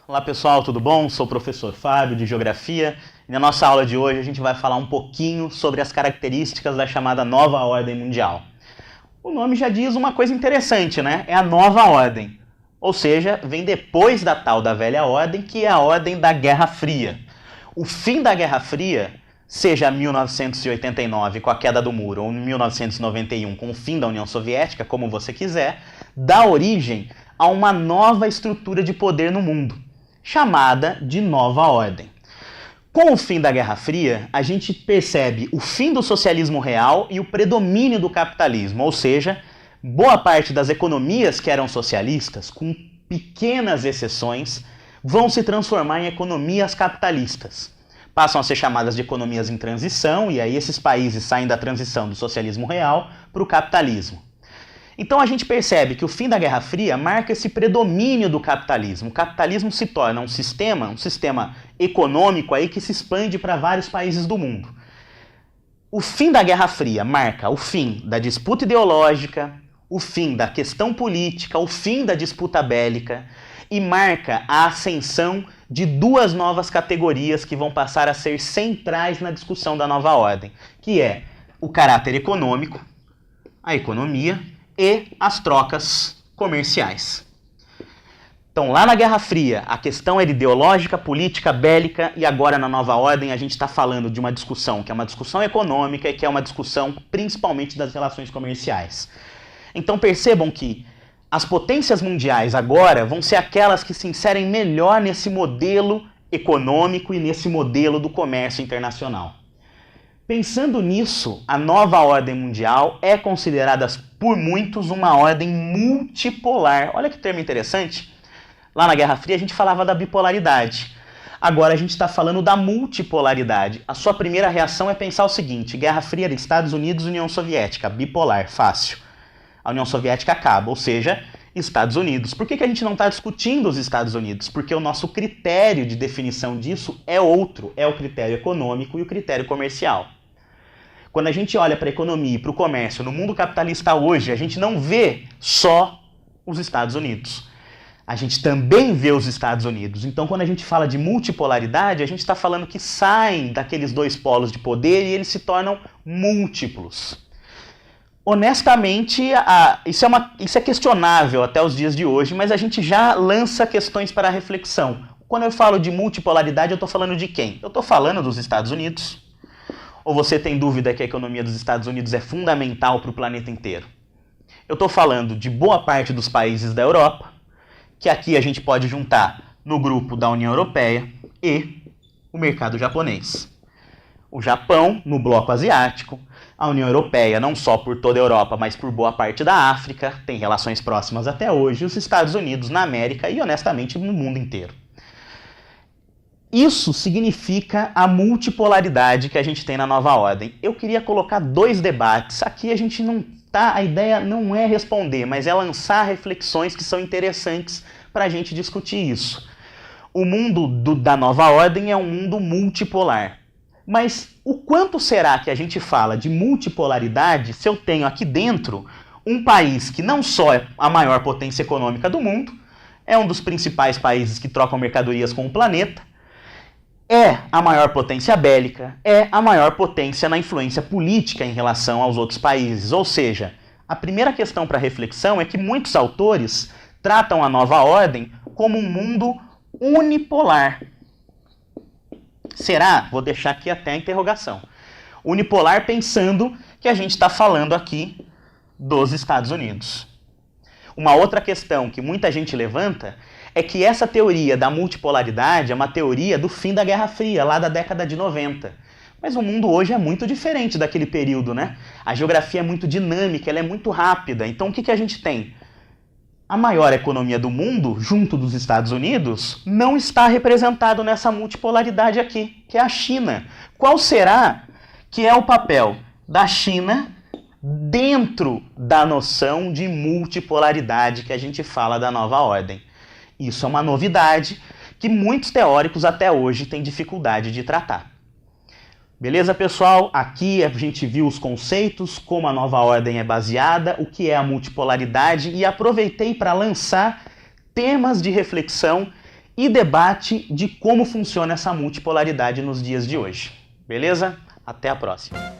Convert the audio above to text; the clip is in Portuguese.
Olá pessoal, tudo bom? Sou o professor Fábio de Geografia e na nossa aula de hoje a gente vai falar um pouquinho sobre as características da chamada Nova Ordem Mundial. O nome já diz uma coisa interessante, né? É a Nova Ordem, ou seja, vem depois da tal da Velha Ordem, que é a Ordem da Guerra Fria. O fim da Guerra Fria, seja 1989 com a queda do muro ou 1991 com o fim da União Soviética, como você quiser, dá origem a uma nova estrutura de poder no mundo, chamada de Nova Ordem. Com o fim da Guerra Fria, a gente percebe o fim do socialismo real e o predomínio do capitalismo, ou seja, boa parte das economias que eram socialistas, com pequenas exceções, vão se transformar em economias capitalistas. Passam a ser chamadas de economias em transição, e aí esses países saem da transição do socialismo real para o capitalismo. Então a gente percebe que o fim da Guerra Fria marca esse predomínio do capitalismo. O capitalismo se torna um sistema econômico aí que se expande para vários países do mundo. O fim da Guerra Fria marca o fim da disputa ideológica, o fim da questão política, o fim da disputa bélica e marca a ascensão de duas novas categorias que vão passar a ser centrais na discussão da nova ordem, que é o caráter econômico, a economia e as trocas comerciais. Então, lá na Guerra Fria, a questão era ideológica, política, bélica, e agora na nova ordem a gente está falando de uma discussão que é uma discussão econômica e que é uma discussão principalmente das relações comerciais. Então percebam que as potências mundiais agora vão ser aquelas que se inserem melhor nesse modelo econômico e nesse modelo do comércio internacional. Pensando nisso, a nova ordem mundial é considerada por muitos uma ordem multipolar. Olha que termo interessante. Lá na Guerra Fria a gente falava da bipolaridade. Agora a gente está falando da multipolaridade. A sua primeira reação é pensar o seguinte: Guerra Fria era Estados Unidos e União Soviética, bipolar, fácil. A União Soviética acaba, ou seja, Estados Unidos. Por que a gente não está discutindo os Estados Unidos? Porque o nosso critério de definição disso é outro, é o critério econômico e o critério comercial. Quando a gente olha para a economia e para o comércio no mundo capitalista hoje, a gente não vê só os Estados Unidos. A gente também vê os Estados Unidos. Então, quando a gente fala de multipolaridade, a gente está falando que saem daqueles dois polos de poder e eles se tornam múltiplos. Honestamente, isso é questionável até os dias de hoje, mas a gente já lança questões para reflexão. Quando eu falo de multipolaridade, eu estou falando de quem? Eu estou falando dos Estados Unidos. Ou você tem dúvida que a economia dos Estados Unidos é fundamental para o planeta inteiro? Eu estou falando de boa parte dos países da Europa, que aqui a gente pode juntar no grupo da União Europeia e o mercado japonês. O Japão no bloco asiático, a União Europeia não só por toda a Europa, mas por boa parte da África, tem relações próximas até hoje, e os Estados Unidos na América e, honestamente, no mundo inteiro. Isso significa a multipolaridade que a gente tem na nova ordem. Eu queria colocar dois debates. Aqui a ideia não é responder, mas é lançar reflexões que são interessantes para a gente discutir isso. O mundo da nova ordem é um mundo multipolar. Mas o quanto será que a gente fala de multipolaridade se eu tenho aqui dentro um país que não só é a maior potência econômica do mundo, é um dos principais países que trocam mercadorias com o planeta, é a maior potência bélica, é a maior potência na influência política em relação aos outros países. Ou seja, a primeira questão para reflexão é que muitos autores tratam a nova ordem como um mundo unipolar. Será? Vou deixar aqui até a interrogação. Unipolar pensando que a gente está falando aqui dos Estados Unidos. Uma outra questão que muita gente levanta é que essa teoria da multipolaridade é uma teoria do fim da Guerra Fria, lá da década de 90. Mas o mundo hoje é muito diferente daquele período, né? A geografia é muito dinâmica, ela é muito rápida. Então o que a gente tem? A maior economia do mundo, junto dos Estados Unidos, não está representado nessa multipolaridade aqui, que é a China. Qual será que é o papel da China dentro da noção de multipolaridade que a gente fala da nova ordem? Isso é uma novidade que muitos teóricos até hoje têm dificuldade de tratar. Beleza, pessoal? Aqui a gente viu os conceitos, como a nova ordem é baseada, o que é a multipolaridade, e aproveitei para lançar temas de reflexão e debate de como funciona essa multipolaridade nos dias de hoje. Beleza? Até a próxima!